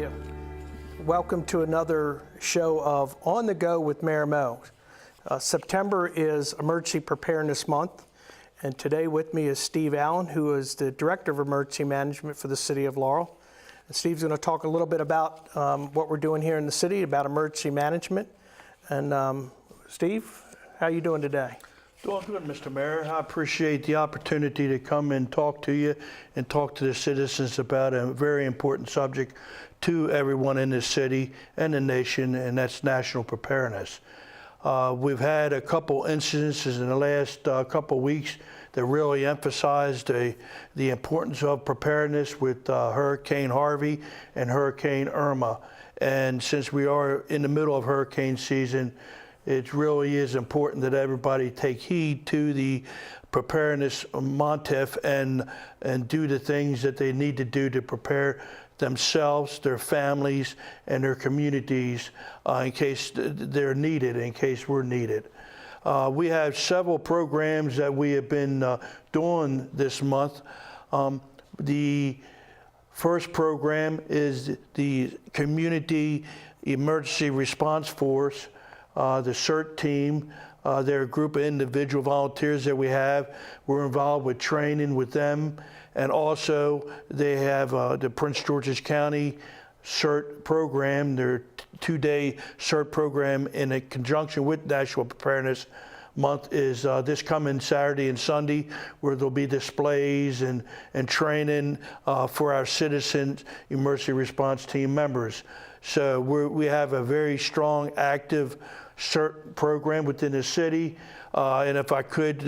you? Welcome to another show of On the Go with Mayor Mo. September is Emergency Preparedness Month, and today with me is Steve Allen, who is the Director of Emergency Management for the City of Laurel. And Steve's going to talk a little bit about what we're doing here in the city, about emergency management. And Steve, how are you doing today? Doing good, Mr. Mayor. I appreciate the opportunity to come and talk to you and talk to the citizens about a very important subject to everyone in this city and the nation, and that's national preparedness. We've had a couple incidences in the last couple weeks that really emphasized the importance of preparedness with Hurricane Harvey and Hurricane Irma. And since we are in the middle of hurricane season, it really is important that everybody take heed to the preparedness montif and do the things that they need to do to prepare themselves, their families, and their communities in case they're needed, in case we're needed. We have several programs that we have been doing this month. The first program is the Community Emergency Response Force. The CERT team, they're a group of individual volunteers that we have. We're involved with training with them, and also they have the Prince George's County CERT program, their two-day CERT program in a conjunction with National Preparedness Month is this coming Saturday and Sunday, where there'll be displays and training for our citizens emergency response team members. So we have a very strong, active CERT program within the city. And if I could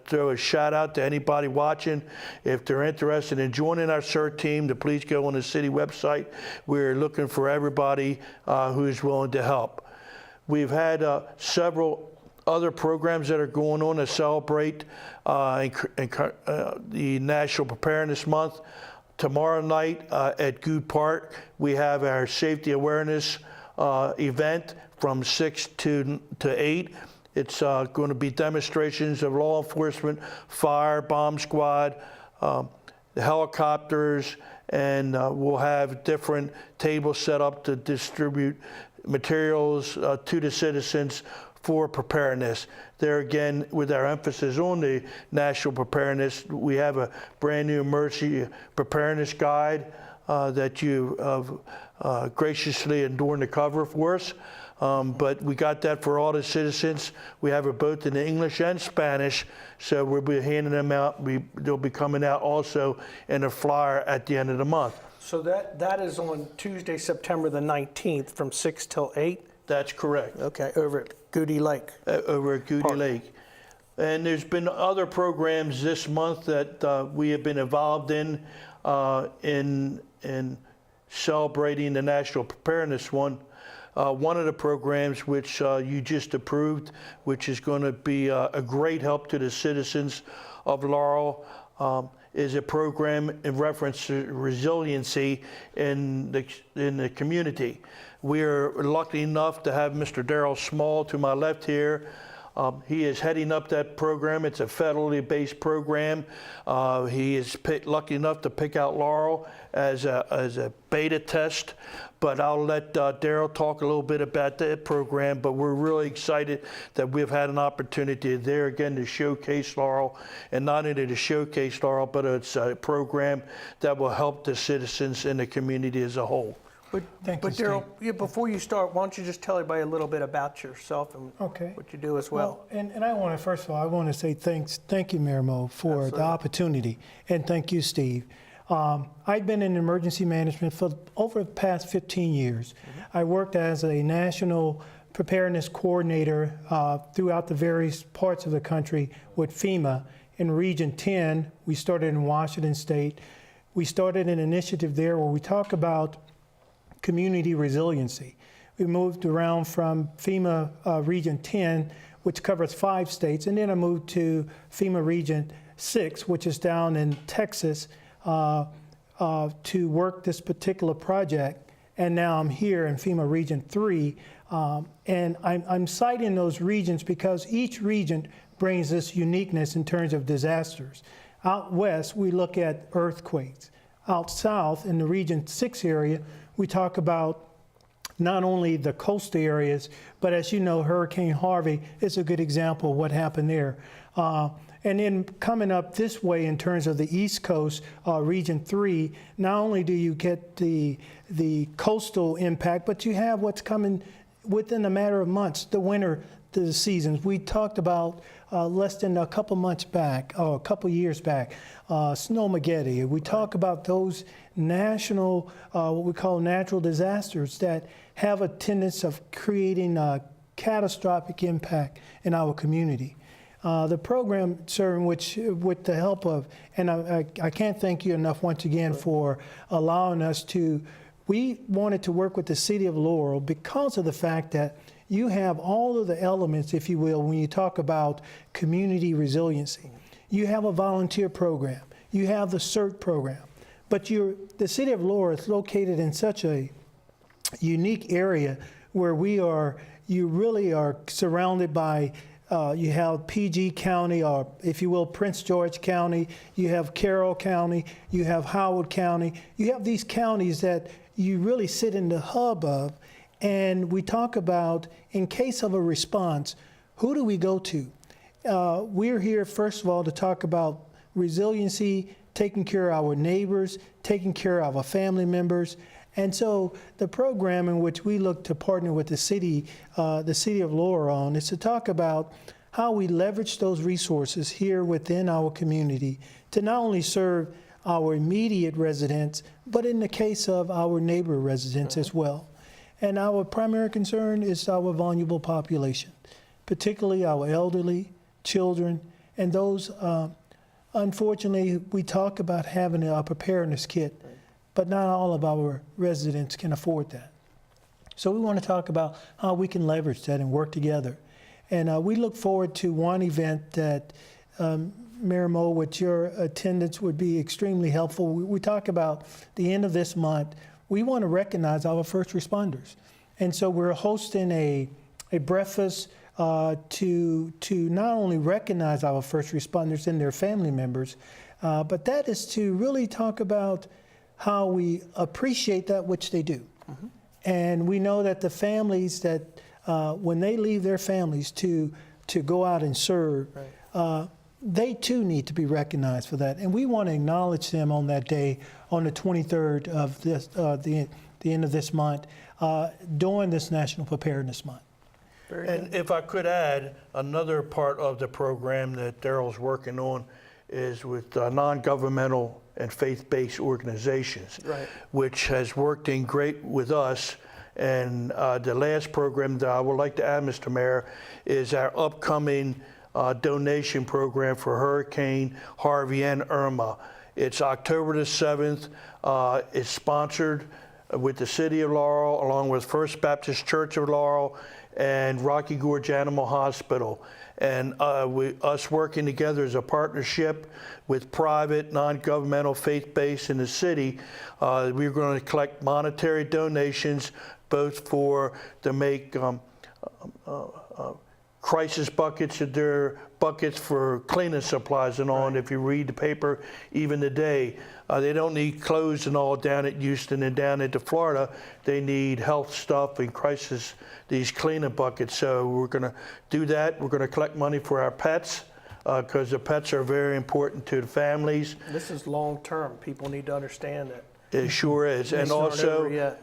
throw a shout out to anybody watching, if they're interested in joining our CERT team, to please go on the city website. We're looking for everybody who's willing to help. We've had several other programs that are going on to celebrate the National Preparedness Month. Tomorrow night at Good Park, we have our safety awareness event from 6 to 8. It's going to be demonstrations of law enforcement, fire, bomb squad, the helicopters, and we'll have different tables set up to distribute materials to the citizens for preparedness. There again, with our emphasis on the national preparedness, we have a brand new emergency preparedness guide that you graciously adorned the cover for us. But we got that for all the citizens. We have it both in English and Spanish, so we'll be handing them out. They'll be coming out also in a flyer at the end of the month. So that is on Tuesday, September the 19th from 6 till 8? That's correct. Okay, over at Goody Lake. Over at Goody Lake. And there's been other programs this month that we have been involved in celebrating the National Preparedness One. One of the programs which you just approved, which is going to be a great help to the citizens of Laurel, is a program in reference to resiliency in the community. We are lucky enough to have Mr. Darrell Small to my left here. He is heading up that program. It's a federally based program. He is lucky enough to pick out Laurel as a beta test. But I'll let Darrell talk a little bit about that program. But we're really excited that we've had an opportunity there again to showcase Laurel, and not only to showcase Laurel, but it's a program that will help the citizens in the community as a whole. But Darrell, before you start, why don't you just tell everybody a little bit about yourself and what you do as well? And I want to, first of all, I want to say thank you, Mayor Mo, for Absolutely. the opportunity, and thank you, Steve. I've been in emergency management for over the past 15 years. Mm-hmm. I worked as a national preparedness coordinator throughout the various parts of the country with FEMA. In Region 10, we started in Washington State. We started an initiative there where we talk about community resiliency. We moved around from FEMA Region 10, which covers 5 states, and then I moved to FEMA Region 6, which is down in Texas, to work this particular project. And now I'm here in FEMA Region 3, and I'm citing those regions because each region brings this uniqueness in terms of disasters. Out west, we look at earthquakes. Out south, in the Region 6 area, we talk about not only the coastal areas, but as you know, Hurricane Harvey is a good example of what happened there. And then coming up this way in terms of the East Coast, Region 3, not only do you get the coastal impact, but you have what's coming within a matter of months, the winter, the seasons. We talked about less than a couple months back, or a couple years back, Snowmageddon. We talk about those national, what we call natural disasters that have a tendency of creating a catastrophic impact in our community. The program, sir, in which, with the help of, and I can't thank you enough once again for allowing us to, we wanted to work with the city of Laurel because of the fact that you have all of the elements, if you will, when you talk about community resiliency. You have a volunteer program, you have the CERT program, but the city of Laurel is located in such a unique area where you really are surrounded by, you have PG County, or if you will, Prince George County, you have Carroll County, you have Howard County. You have these counties that you really sit in the hub of, and we talk about, in case of a response, who do we go to? We're here, first of all, to talk about resiliency, taking care of our neighbors, taking care of our family members. And so the program in which we look to partner with the city of Laurel on is to talk about how we leverage those resources here within our community to not only serve our immediate residents, but in the case of our neighbor residents as well. And our primary concern is our vulnerable population, particularly our elderly, children, and those, unfortunately, we talk about having a preparedness kit, but not all of our residents can afford that. So we want to talk about how we can leverage that and work together. And we look forward to one event that, Mayor Mo, with your attendance would be extremely helpful. We talk about the end of this month. We want to recognize our first responders. And so we're hosting a breakfast to not only recognize our first responders and their family members, but that is to really talk about how we appreciate that which they do. Mm-hmm. And we know that the families that, when they leave their families to go out and serve, right, they too need to be recognized for that. And we want to acknowledge them on that day, on the 23rd of this, the end of this month, during this National Preparedness Month. And if I could add, another part of the program that Darrell's working on is with non-governmental and faith-based organizations, right, which has worked in great with us. And the last program that I would like to add, Mr. Mayor, is our upcoming donation program for Hurricane Harvey and Irma. It's October the 7th. It's sponsored with the City of Laurel, along with First Baptist Church of Laurel and Rocky Gorge Animal Hospital. And us working together as a partnership with private, non-governmental, faith-based in the city, we're going to collect monetary donations, both to make crisis buckets, they're buckets for cleaning supplies and all. And if you read the paper, even today, they don't need clothes and all down at Houston and down into Florida. They need health stuff and crisis, these cleaning buckets. So we're going to do that. We're going to collect money for our pets, because the pets are very important to the families. This is long-term. People need to understand that. It sure is. And also,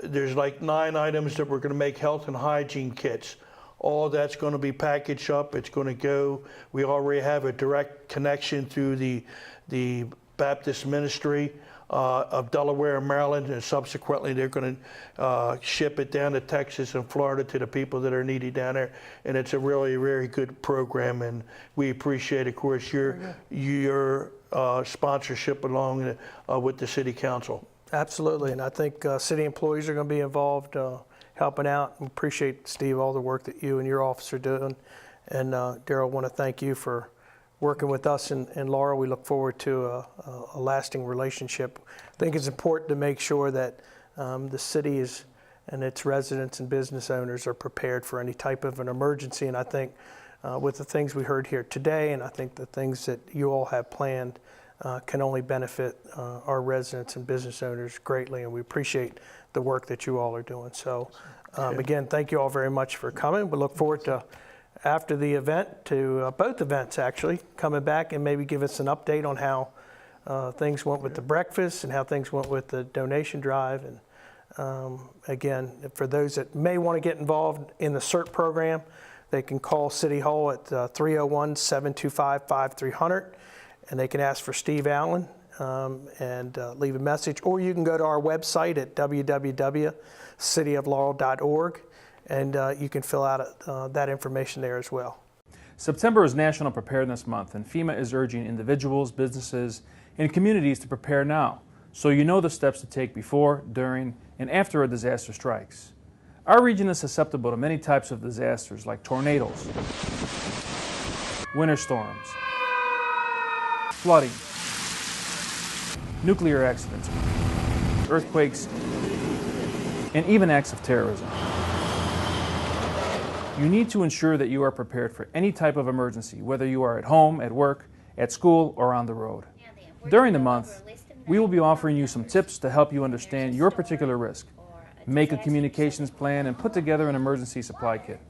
there's like 9 items that we're going to make health and hygiene kits. All that's going to be packaged up. It's going to go. We already have a direct connection through the Baptist ministry of Delaware and Maryland, and subsequently they're going to ship it down to Texas and Florida to the people that are needy down there. And it's a really very good program, and we appreciate, of course, your sponsorship along with the City Council. Absolutely, and I think city employees are going to be involved helping out. We appreciate, Steve, all the work that you and your office are doing. And Darrell, I want to thank you for working with us in Laurel. We look forward to a lasting relationship. I think it's important to make sure that the city and its residents and business owners are prepared for any type of an emergency. And I think with the things we heard here today, and I think the things that you all have planned, can only benefit our residents and business owners greatly. And we appreciate the work that you all are doing. So again, thank you all very much for coming. We look forward to, after the event, to both events actually, coming back and maybe give us an update on how things went with the breakfast and how things went with the donation drive. And again, for those that may want to get involved in the CERT program, they can call City Hall at 301-725-5300, and they can ask for Steve Allen and leave a message. Or you can go to our website at www.cityoflaurel.org, and you can fill out that information there as well. September is National Preparedness Month, and FEMA is urging individuals, businesses, and communities to prepare now, so you know the steps to take before, during, and after a disaster strikes. Our region is susceptible to many types of disasters like tornadoes, winter storms, flooding, nuclear accidents, earthquakes, and even acts of terrorism. You need to ensure that you are prepared for any type of emergency, whether you are at home, at work, at school, or on the road. During the month, we will be offering you some tips to help you understand your particular risk, make a communications plan, and put together an emergency supply kit.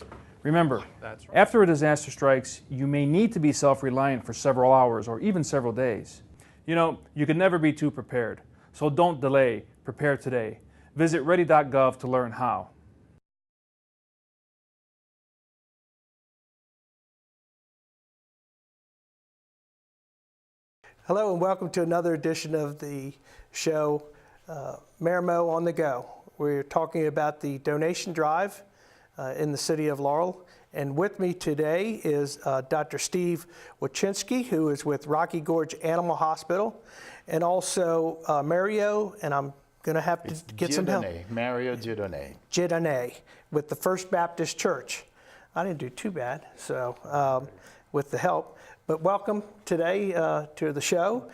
Remember, after a disaster strikes, you may need to be self-reliant for several hours or even several days. You know, you can never be too prepared, so don't delay. Prepare today. Visit ready.gov to learn how. Hello and welcome to another edition of the show, Mayor Mo on the Go. We're talking about the donation drive in the city of Laurel. And with me today is Dr. Steve Wachinski, who is with Rocky Gorge Animal Hospital, and also Mario, and I'm going to have to get some help. Mario Dieudonne. Dieudonne with the First Baptist Church. I didn't do too bad, so with the help. But welcome today to the show.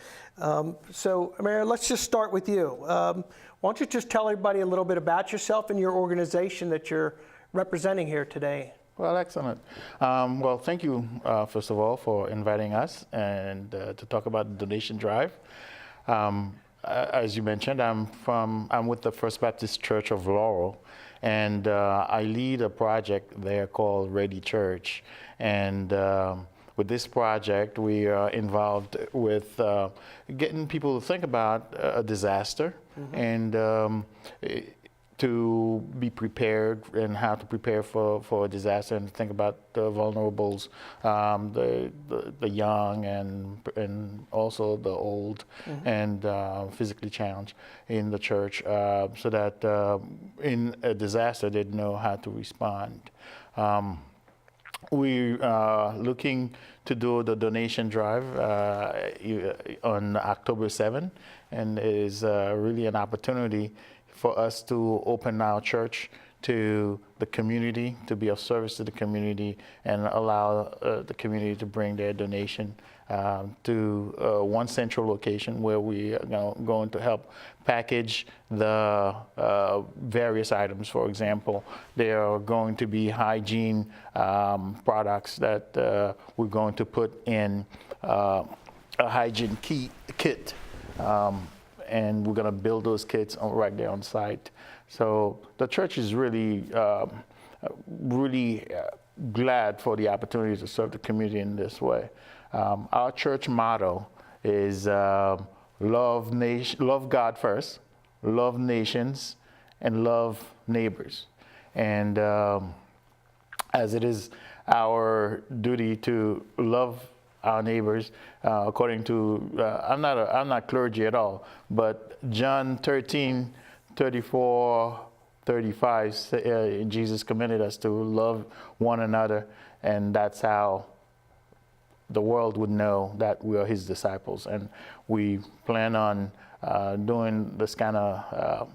So, Mario, let's just start with you. Why don't you just tell everybody a little bit about yourself and your organization that you're representing here today? Well, excellent. Well, thank you, first of all, for inviting us and to talk about the donation drive. As you mentioned, I'm with the First Baptist Church of Laurel, and I lead a project there called Ready Church. And with this project, we are involved with getting people to think about a disaster and to be prepared and how to prepare for a disaster and think about the vulnerables, the young and also the old and physically challenged in the church, so that in a disaster they'd know how to respond. We are looking to do the donation drive on October 7th, and it is really an opportunity for us to open our church to the community, to be of service to the community, and allow the community to bring their donation to one central location where we are going to help package the various items. For example, there are going to be hygiene products that we're going to put in a hygiene kit. And we're going to build those kits right there on site. So the church is really, really glad for the opportunity to serve the community in this way. Our church motto is love God first, love nations, and love neighbors. And as it is our duty to love our neighbors, according to, I'm not clergy at all, but John 13:34-35, Jesus commanded us to love one another, and that's how the world would know that we are his disciples. And we plan on doing this kind of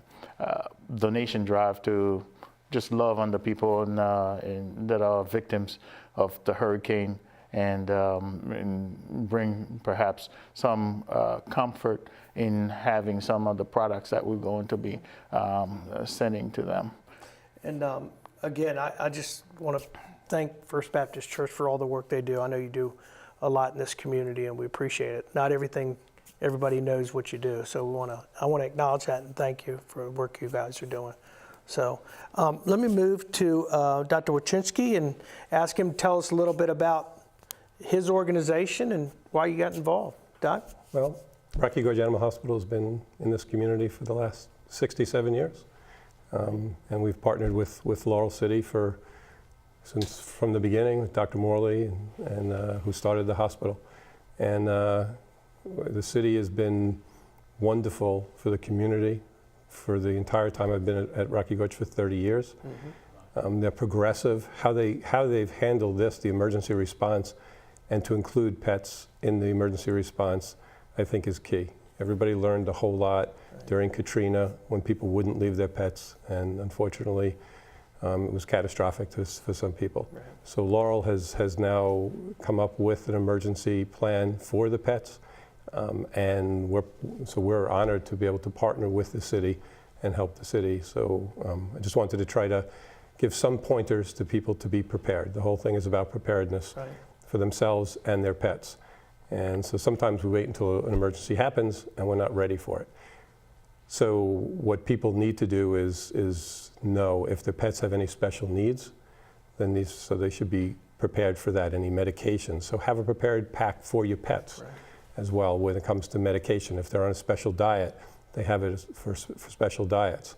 donation drive to just love on the people that are victims of the hurricane, and bring perhaps some comfort in having some of the products that we're going to be sending to them. And again, I just want to thank First Baptist Church for all the work they do. I know you do a lot in this community, and we appreciate it. Not everything everybody knows what you do. So I want to acknowledge that and thank you for the work you guys are doing. So let me move to Dr. Wachinski and ask him to tell us a little bit about his organization and why you got involved. Doc? Well, Rocky Gorge Animal Hospital has been in this community for the last 67 years. And we've partnered with Laurel City since from the beginning with Dr. Morley and who started the hospital. And the city has been wonderful for the community for the entire time I've been at Rocky Gorge for 30 years. They're progressive. How they've handled this, the emergency response, and to include pets in the emergency response, I think is key. Everybody learned a whole lot during Katrina when people wouldn't leave their pets, and unfortunately, it was catastrophic for some people. Right. So Laurel has now come up with an emergency plan for the pets, and we're honored to be able to partner with the city and help the city. So I just wanted to try to give some pointers to people to be prepared. The whole thing is about preparedness for themselves and their pets. And so sometimes we wait until an emergency happens and we're not ready for it. So what people need to do is know if their pets have any special needs, then so they should be prepared for that, any medication. So have a prepared pack for your pets as well when it comes to medication. If they're on a special diet, they have it for special diets.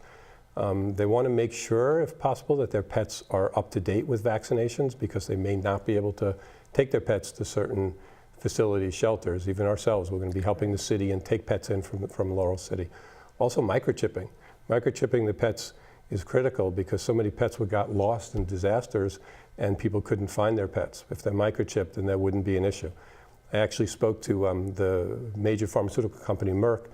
They want to make sure, if possible, that their pets are up to date with vaccinations because they may not be able to take their pets to certain facilities, shelters. Even ourselves, we're going to be helping the city and take pets in from Laurel City. Also microchipping. Microchipping the pets is critical because so many pets got lost in disasters and people couldn't find their pets. If they're microchipped, then there wouldn't be an issue. I actually spoke to the major pharmaceutical company, Merck,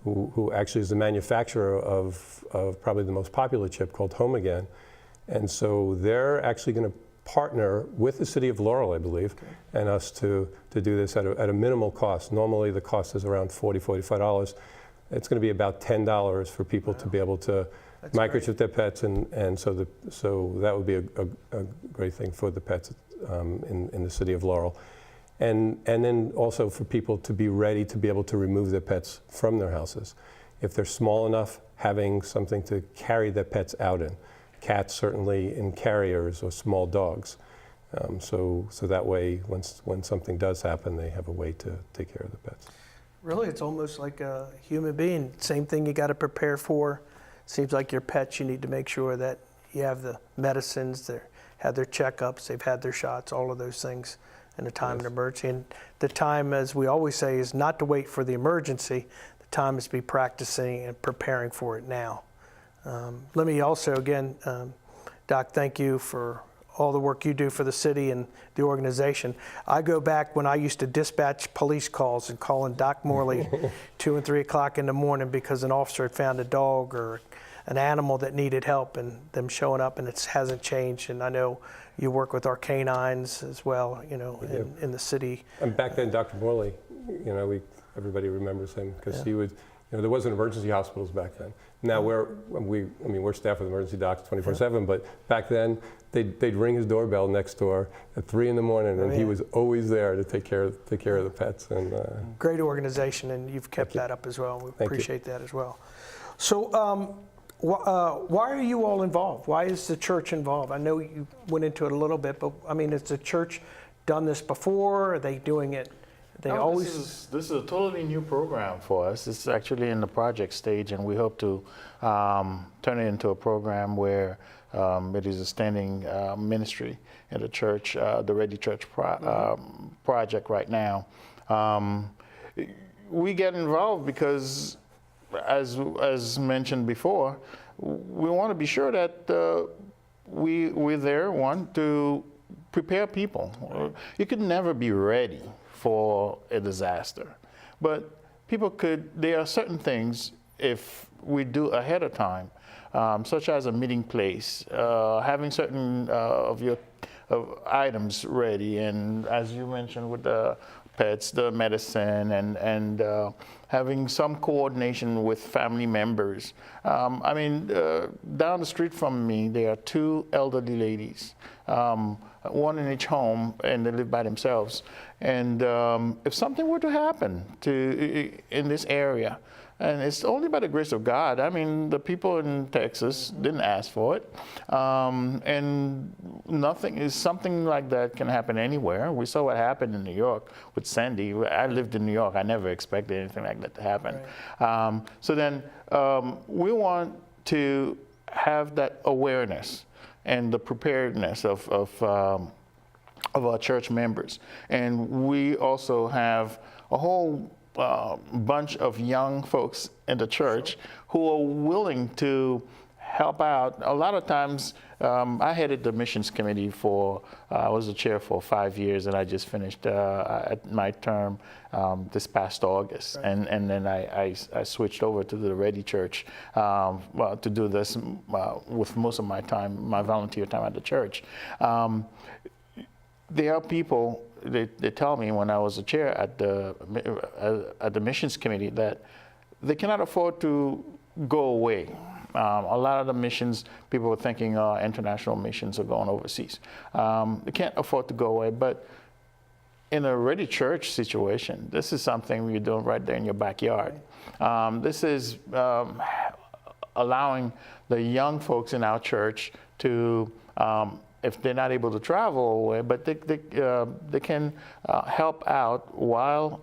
who actually is the manufacturer of probably the most popular chip called Home Again. And so they're actually going to partner with the city of Laurel, I believe, and us to do this at a minimal cost. Normally the cost is around $40, $45. It's going to be about $10 for people to be able to microchip their pets, and so that would be a great thing for the pets in the city of Laurel. And then also for people to be ready to be able to remove their pets from their houses. If they're small enough, having something to carry their pets out in. Cats certainly in carriers or small dogs. So that way, when something does happen, they have a way to take care of the pets. Really, it's almost like a human being. Same thing you got to prepare for. Seems like your pets, you need to make sure that you have the medicines, they had their checkups, they've had their shots, all of those things in a time of emergency. And the time, as we always say, is not to wait for the emergency. The time is to be practicing and preparing for it now. Let me also, again, Doc, thank you for all the work you do for the city and the organization. I go back when I used to dispatch police calls and calling Doc Morley 2 and 3 o'clock in the morning because an officer had found a dog or an animal that needed help, and them showing up, and it hasn't changed. And I know you work with our canines as well, in the city. And back then, Dr. Morley, everybody remembers him because he would, there wasn't emergency hospitals back then. Now we're staffed with emergency docs 24/7, but back then they'd ring his doorbell next door at 3 in the morning, and he was always there to take care of the pets. And great organization, and you've kept that up as well. We appreciate that as well. So why are you all involved? Why is the church involved? I know you went into it a little bit, but I mean, has the church done this before? Are they doing it? This is a totally new program for us. It's actually in the project stage, and we hope to turn it into a program where it is a standing ministry in the church, the Ready Church project right now. We get involved because, as mentioned before, we want to be sure that we're there, to prepare people. You could never be ready for a disaster, but there are certain things if we do ahead of time, such as a meeting place, having certain of your items ready, and as you mentioned with the pets, the medicine, and having some coordination with family members. Down the street from me, there are 2 elderly ladies. one in each home, and they live by themselves. And if something were to happen in this area, and it's only by the grace of God. I mean, the people in Texas didn't ask for it. And something like that can happen anywhere. We saw what happened in New York with Sandy. I lived in New York. I never expected anything like that to happen. Right. So then we want to have that awareness and the preparedness of our church members. And we also have a whole bunch of young folks in the church who are willing to help out. A lot of times, I headed the missions committee I was the chair for 5 years, and I just finished my term this past August. Right. And then I switched over to the Ready Church to do this with most of my time, my volunteer time at the church. There are people, they tell me when I was a chair at the missions committee that they cannot afford to go away. A lot of the missions, people were thinking international missions are going overseas. They can't afford to go away, but in a Ready Church situation, this is something you're doing right there in your backyard. This is allowing the young folks in our church to if they're not able to travel away, but they can help out while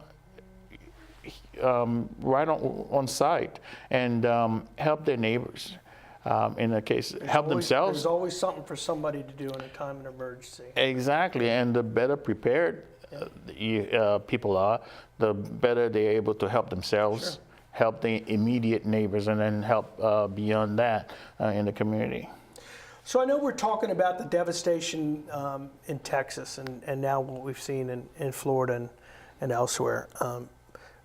right on site and help their neighbors. In a case, help themselves. There's always something for somebody to do in a time of emergency. Exactly, and the better prepared people are, the better they're able to help themselves. Sure. Help the immediate neighbors, and then help beyond that in the community. So I know we're talking about the devastation in Texas and now what we've seen in Florida and elsewhere.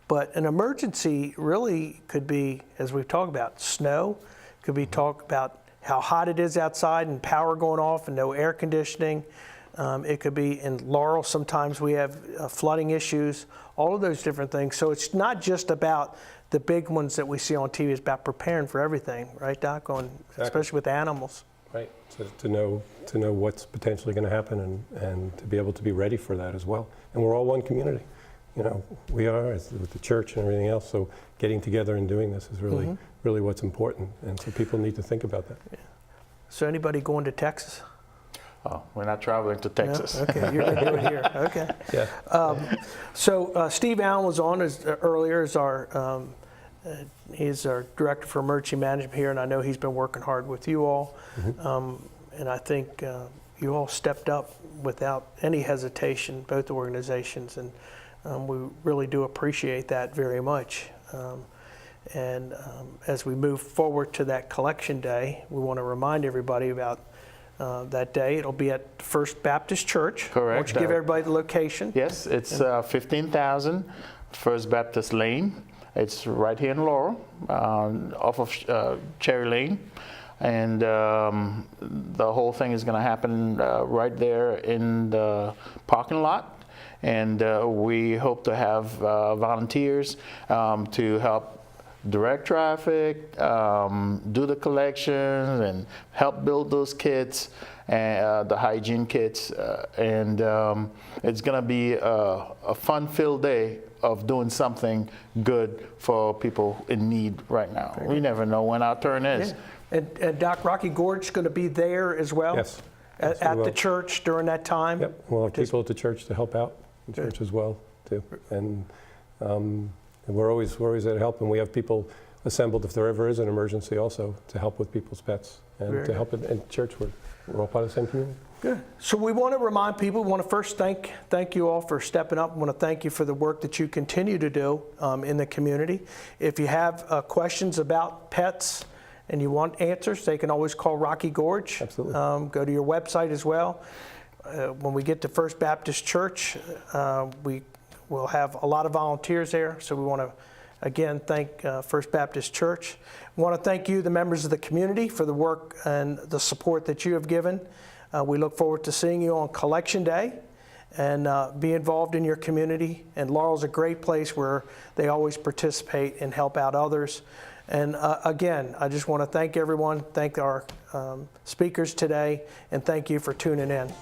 But an emergency really could be, as we've talked about, snow, could be talk about how hot it is outside and power going off and no air conditioning. It could be in Laurel, sometimes we have flooding issues, all of those different things. So it's not just about the big ones that we see on TV, it's about preparing for everything, right, Doc? Exactly. Especially with animals. Right, so to know what's potentially going to happen and to be able to be ready for that as well. And we're all one community. You know, we are with the church and everything else, so getting together and doing this is really, really what's important. And so people need to think about that. Yeah. So anybody going to Texas? Oh, we're not traveling to Texas. No? Okay, you're going to do it here. Okay. Yeah. So Steve Allen was on earlier as our, he's our Director for Emergency Management here, and I know he's been working hard with you all. And I think you all stepped up without any hesitation, both organizations, and we really do appreciate that very much. And as we move forward to that collection day, we want to remind everybody about that day. It'll be at First Baptist Church. Correct. Why don't you give everybody the location? Yes, it's 15,000 First Baptist Lane. It's right here in Laurel, off of Cherry Lane. And the whole thing is going to happen right there in the parking lot. And we hope to have volunteers to help direct traffic, do the collections, and help build those kits, the hygiene kits. And it's going to be a fun-filled day of doing something good for people in need right now. We never know when our turn is. Yeah. And Doc, Rocky Gorge is going to be there as well? Yes. At the church during that time? Yep. We'll have people at the church to help out, the church as well, too. And we're always at help, and we have people assembled if there ever is an emergency also to help with people's pets and to help in church. We're all part of the same community. Good. So we want to remind people, we want to first thank you all for stepping up. We want to thank you for the work that you continue to do in the community. If you have questions about pets and you want answers, they can always call Rocky Gorge. Absolutely. Go to your website as well. When we get to First Baptist Church, we will have a lot of volunteers there. So we want to, again, thank First Baptist Church. We want to thank you, the members of the community, for the work and the support that you have given. We look forward to seeing you on Collection Day and be involved in your community. And Laurel's a great place where they always participate and help out others. And again, I just want to thank everyone, thank our speakers today, and thank you for tuning in.